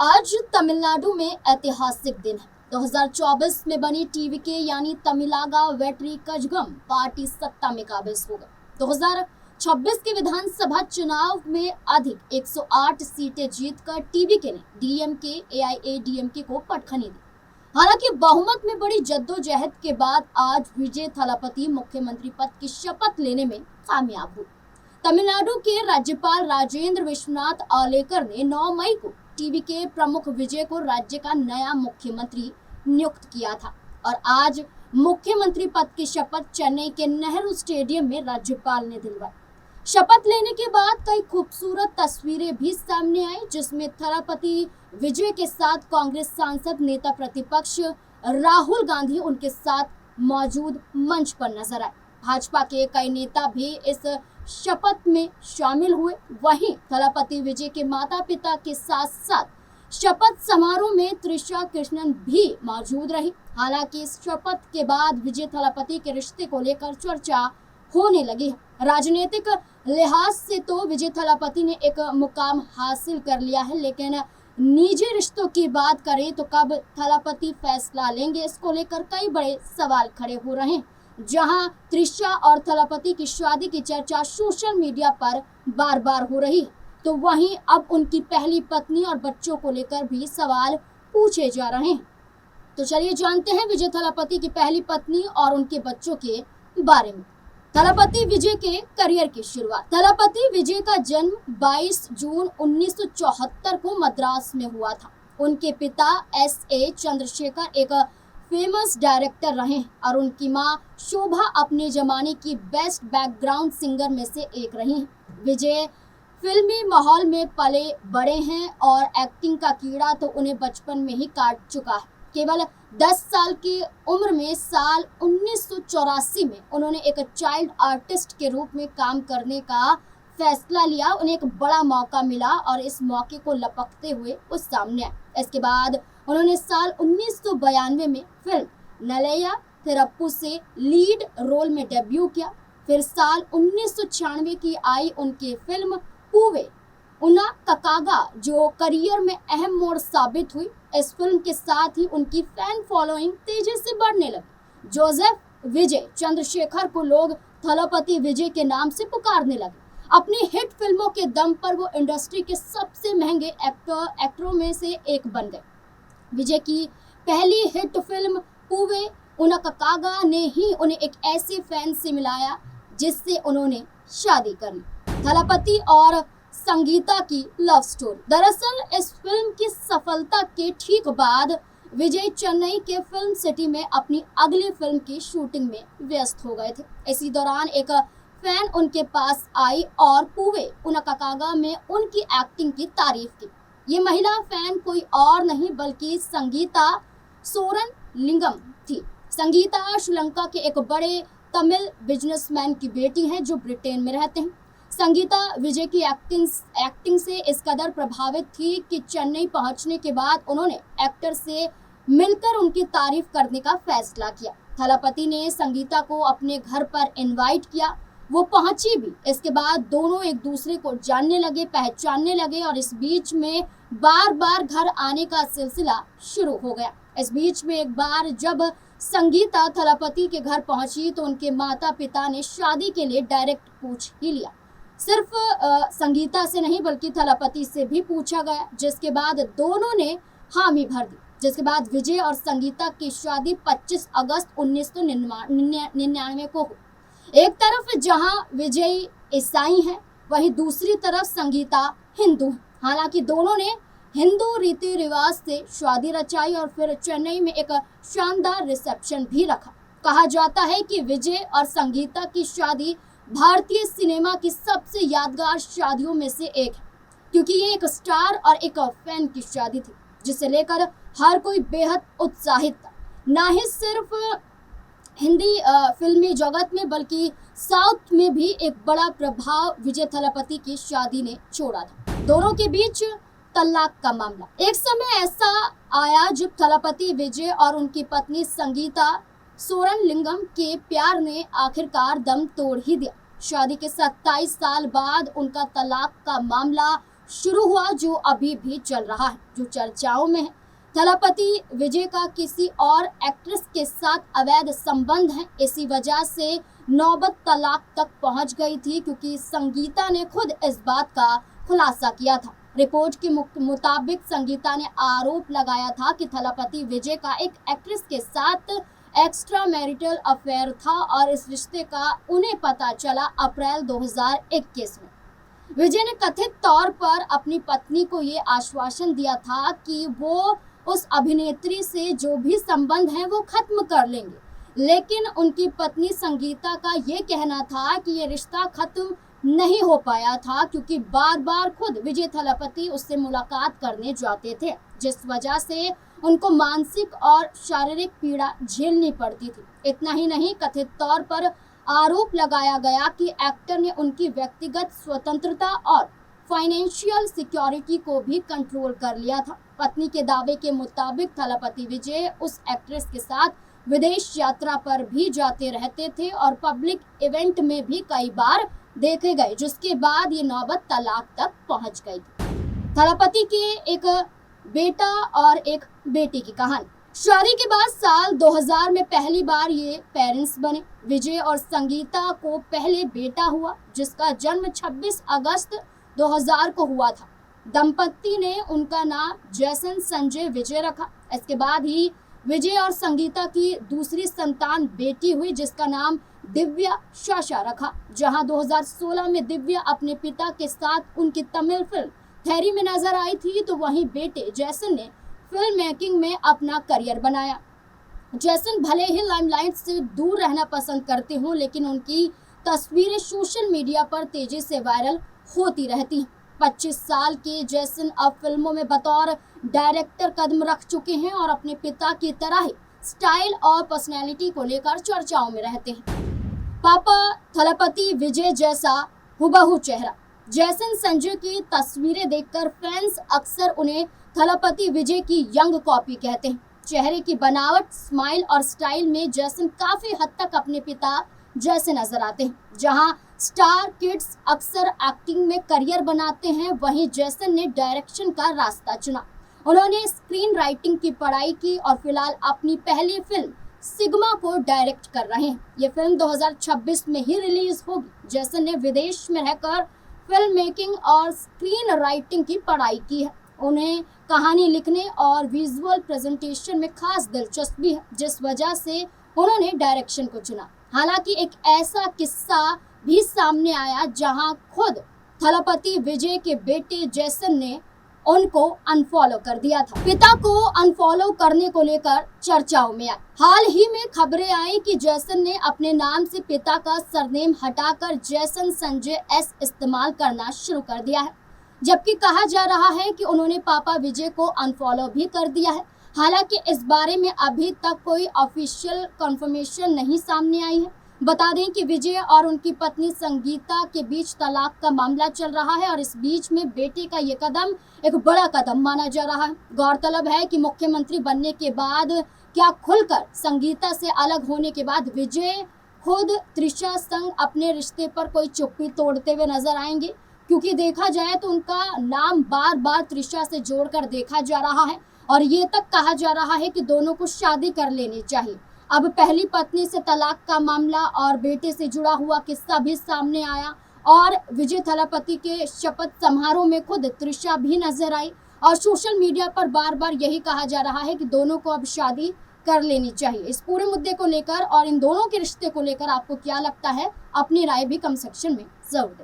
आज तमिलनाडु में ऐतिहासिक दिन है। 2024 में बनी टीवीके यानी तमिलागा वेट्री कजगम पार्टी सत्ता में काबिज हो गई। 2026 के विधानसभा चुनाव में अधिक 108 सीटें जीतकर टीवीके ने डीएमके एआईएडीएमके को पटखनी दी। हालांकि बहुमत में बड़ी जद्दोजहद के बाद आज विजय थलापति मुख्यमंत्री पद की शपथ लेने में कामयाब हुए। तमिलनाडु के राज्यपाल राजेंद्र विश्वनाथ आलेकर ने 9 मई को टीवीके प्रमुख विजय को राज्य का नया मुख्यमंत्री नियुक्त किया था और आज मुख्यमंत्री पद की शपथ चेन्नई के नेहरू स्टेडियम में राज्यपाल ने दिलवाई। शपथ लेने के बाद कई खूबसूरत तस्वीरें भी सामने आई, जिसमें थलापति विजय के साथ कांग्रेस सांसद नेता प्रतिपक्ष राहुल गांधी उनके साथ मौजूद मंच पर नजर आए। भाजपा के कई नेता भी इस शपथ में शामिल हुए। वहीं थलापति विजय के माता पिता के साथ साथ शपथ समारोह में त्रिशा कृष्णन भी मौजूद रही। हालांकि इस शपथ के बाद विजय थलापति के रिश्ते को लेकर चर्चा होने लगी है। राजनीतिक लिहाज से तो विजय थलापति ने एक मुकाम हासिल कर लिया है, लेकिन निजी रिश्तों की बात करें तो कब थलापति फैसला लेंगे, इसको लेकर कई बड़े सवाल खड़े हो रहे हैं। जहां त्रिशा और थलापति की शादी की चर्चा सोशल मीडिया पर बार बार हो रही है, तो वहीं अब उनकी पहली पत्नी और बच्चों को लेकर भी सवाल पूछे जा रहे हैं। तो चलिए जानते हैं विजय थलापति की पहली पत्नी और उनके बच्चों के बारे में। थलापति विजय के करियर की शुरुआत। थलापति विजय का जन्म 22 जून 1974 को मद्रास में हुआ था। उनके पिता एस.ए. चंद्रशेखर एक फेमस डायरेक्टर रहे और उनकी मां शोभा अपने जमाने की बेस्ट बैकग्राउंड सिंगर में से एक रही। विजय फिल्मी माहौल में पले बड़े हैं और एक्टिंग का कीड़ा तो उन्हें बचपन में ही काट चुका है। केवल 10 साल की उम्र में साल 1984 में उन्होंने एक चाइल्ड आर्टिस्ट के रूप में काम करने का फैसला लिया। उन्हें एक बड़ा मौका मिला और इस मौके को लपकते हुए वो सामने आए। इसके बाद उन्होंने साल 1992 में फिल्म नलैया थिरप्पू से लीड रोल में डेब्यू किया। फिर साल 1996 की आई उनकी फिल्म पूवे उना ककागा, जो करियर में अहम मोड़ साबित हुई। इस फिल्म के साथ ही उनकी फैन फॉलोइंग तेजी से बढ़ने लगी। जोसेफ विजय चंद्रशेखर को लोग थलापति विजय के नाम से पुकारने लगे। अपनी हिट फिल्मों के दम पर वो इंडस्ट्री के सबसे महंगे एक्टरों में से एक बन गए। विजय की पहली हिट फिल्म पूवे उना ककागा ने ही उन्हें एक ऐसे फैन से मिलाया जिससे उन्होंने शादी कर ली। थलापति और संगीता की लव स्टोरी। दरअसल इस फिल्म की सफलता के ठीक बाद विजय चेन्नई के फिल्म सिटी में अपनी अगली फिल्म की शूटिंग में व्यस्त हो गए थे। इसी दौरान एक फैन उनके पास आई और पूवे उना ककागा में उनकी एक्टिंग की तारीफ की। ये महिला फैन कोई और नहीं बल्कि संगीता सोरन लिंगम थी। संगीता श्रीलंका के एक बड़े तमिल बिजनेसमैन की बेटी हैं जो ब्रिटेन में रहते हैं। संगीता विजय की एक्टिंग से इस कदर प्रभावित थी कि चेन्नई पहुंचने के बाद उन्होंने एक्टर से मिलकर उनकी तारीफ करने का फैसला किया। थलापति ने संगीता को अपने घर पर इनवाइट किया। वो पहुंची भी। इसके बाद दोनों एक दूसरे को जानने लगे, पहचानने लगे और इस बीच में बार बार घर आने का सिलसिला शुरू हो गया। इस बीच में एक बार जब संगीता थलापति के घर पहुंची तो उनके माता पिता ने शादी के लिए डायरेक्ट पूछ ही लिया। सिर्फ संगीता से नहीं बल्कि थलापति से भी पूछा गया, जिसके बाद दोनों ने हामी भर दी। जिसके बाद विजय और संगीता की शादी 25 अगस्त 1999 को हुई। एक तरफ जहां विजय ईसाई हैं, वहीं दूसरी तरफ संगीता हिंदू हैं। हालांकि दोनों ने हिंदू रीति रिवाज से शादी रचाई और फिर चेन्नई में एक शानदार रिसेप्शन भी रखा। कहा जाता है कि विजय और संगीता की शादी भारतीय सिनेमा की सबसे यादगार शादियों में से एक है, क्योंकि ये एक स्टार और एक फैन की शादी थी जिसे लेकर हर कोई बेहद उत्साहित था। ना ही सिर्फ हिंदी फिल्मी जगत में बल्कि साउथ में भी एक बड़ा प्रभाव विजय थलापति की शादी ने छोड़ा था। दोनों के बीच तलाक का मामला। एक समय ऐसा आया जब थलापति विजय और उनकी पत्नी संगीता सोरन लिंगम के प्यार ने आखिरकार दम तोड़ ही दिया। शादी के 27 साल बाद उनका तलाक का मामला शुरू हुआ जो अभी भी चल रहा है, जो चर्चाओं में है। थलपति विजय का किसी और एक्ट्रेस के साथ अवैध संबंध है, इसी वजह से नौबत तलाक तक पहुंच गई थी, क्योंकि संगीता ने खुद इस बात का खुलासा किया था। रिपोर्ट के मुताबिक संगीता ने आरोप लगाया था कि थलपति विजय का एक एक्ट्रेस के साथ एक्स्ट्रा मैरिटल अफेयर था और इस रिश्ते का उन्हें पता चला अप्रैल 2021 में। विजय ने कथित तौर पर अपनी पत्नी को ये आश्वासन दिया था कि वो उस अभिनेत्री से जो भी संबंध है वो खत्म कर लेंगे, लेकिन उनकी पत्नी संगीता का ये कहना था कि ये रिश्ता खत्म नहीं हो पाया था, क्योंकि बार बार खुद विजय थलपति उससे मुलाकात करने जाते थे, जिस वजह से उनको मानसिक और शारीरिक पीड़ा झेलनी पड़ती थी। इतना ही नहीं, कथित तौर पर आरोप लगाया गया कि एक्टर ने उनकी व्यक्तिगत स्वतंत्रता और फाइनेंशियल सिक्योरिटी को भी कंट्रोल कर लिया था। पत्नी के दावे के मुताबिक थलपति विजय उस एक्ट्रेस के साथ विदेश यात्रा पर भी जाते रहते थे और पब्लिक इवेंट में भी कई बार देखे गए, जिसके बाद ये नौबत तलाक तक पहुंच गई। थलपति के एक बेटा और एक बेटी की कहानी। शादी के बाद साल 2000 में पहली बार ये पेरेंट्स बने। विजय और संगीता को पहले बेटा हुआ, जिसका जन्म 26 अगस्त 2000 को हुआ था। दंपति ने उनका नाम जैसन संजय विजय रखा। इसके बाद ही विजय और संगीता की दूसरी संतान बेटी हुई, जिसका नाम दिव्या शाशा रखा। जहां 2016 में दिव्या अपने पिता के साथ उनकी तमिल फिल्म थेरी में नजर आई थी, तो वहीं बेटे जैसन ने फिल्म मेकिंग में अपना करियर बनाया। जैसन भले ही लाइमलाइट से दूर रहना पसंद करते हों, लेकिन उनकी तस्वीरें सोशल मीडिया पर तेजी से वायरल होती रहती हैं। 25 साल के जैसन अब फिल्मों में बतौर डायरेक्टर कदम रख चुके हैं और अपने पिता की तरह ही स्टाइल और पर्सनैलिटी को लेकर चर्चाओं में रहते हैं। पापा थलपति विजय जैसा हुबहू चेहरा। जैसन संजय की तस्वीरें देखकर फैंस अक्सर उन्हें थलपति विजय की यंग कॉपी कहते हैं। चेहरे की बनावट, स्माइल और स्टाइल में जैसन काफी हद तक अपने पिता जैसे नजर आते हैं। जहां स्टार किड्स अक्सर एक्टिंग में करियर बनाते हैं, वहीं जैसन ने डायरेक्शन का रास्ता चुना। उन्होंने स्क्रीन राइटिंग की पढ़ाई की और फिलहाल अपनी पहली फिल्म सिग्मा को डायरेक्ट कर रहे हैं। ये फिल्म 2026 में ही रिलीज होगी। जैसन ने विदेश में रहकर फिल्म मेकिंग और स्क्रीन राइटिंग की पढ़ाई की है। उन्हें कहानी लिखने और विजुअल प्रेजेंटेशन में खास दिलचस्पी है, जिस वजह से उन्होंने डायरेक्शन को चुना। हालांकि एक ऐसा किस्सा भी सामने आया जहां खुद थलपति विजय के बेटे जैसन ने उनको अनफॉलो कर दिया था। पिता को अनफॉलो करने को लेकर चर्चाओं में आई। हाल ही में खबरें आई कि जैसन ने अपने नाम से पिता का सरनेम हटाकर जैसन संजय एस इस्तेमाल करना शुरू कर दिया है, जबकि कहा जा रहा है कि उन्होंने पापा विजय को अनफॉलो भी कर दिया है। हालांकि इस बारे में अभी तक कोई ऑफिशियल कंफर्मेशन नहीं सामने आई है। बता दें कि विजय और उनकी पत्नी संगीता के बीच तलाक का मामला चल रहा है और इस बीच में बेटे का ये कदम एक बड़ा कदम माना जा रहा है। गौरतलब है कि मुख्यमंत्री बनने के बाद क्या खुलकर संगीता से अलग होने के बाद विजय खुद त्रिशा संग अपने रिश्ते पर कोई चुप्पी तोड़ते हुए नजर आएंगे, क्योंकि देखा जाए तो उनका नाम बार बार त्रिशा से जोड़कर देखा जा रहा है और ये तक कहा जा रहा है कि दोनों को शादी कर लेनी चाहिए। अब पहली पत्नी से तलाक का मामला और बेटे से जुड़ा हुआ किस्सा भी सामने आया और विजय थलपति के शपथ समारोह में खुद त्रिशा भी नजर आई और सोशल मीडिया पर बार बार यही कहा जा रहा है कि दोनों को अब शादी कर लेनी चाहिए। इस पूरे मुद्दे को लेकर और इन दोनों के रिश्ते को लेकर आपको क्या लगता है, अपनी राय भी कमेंट सेक्शन में जरूर दें।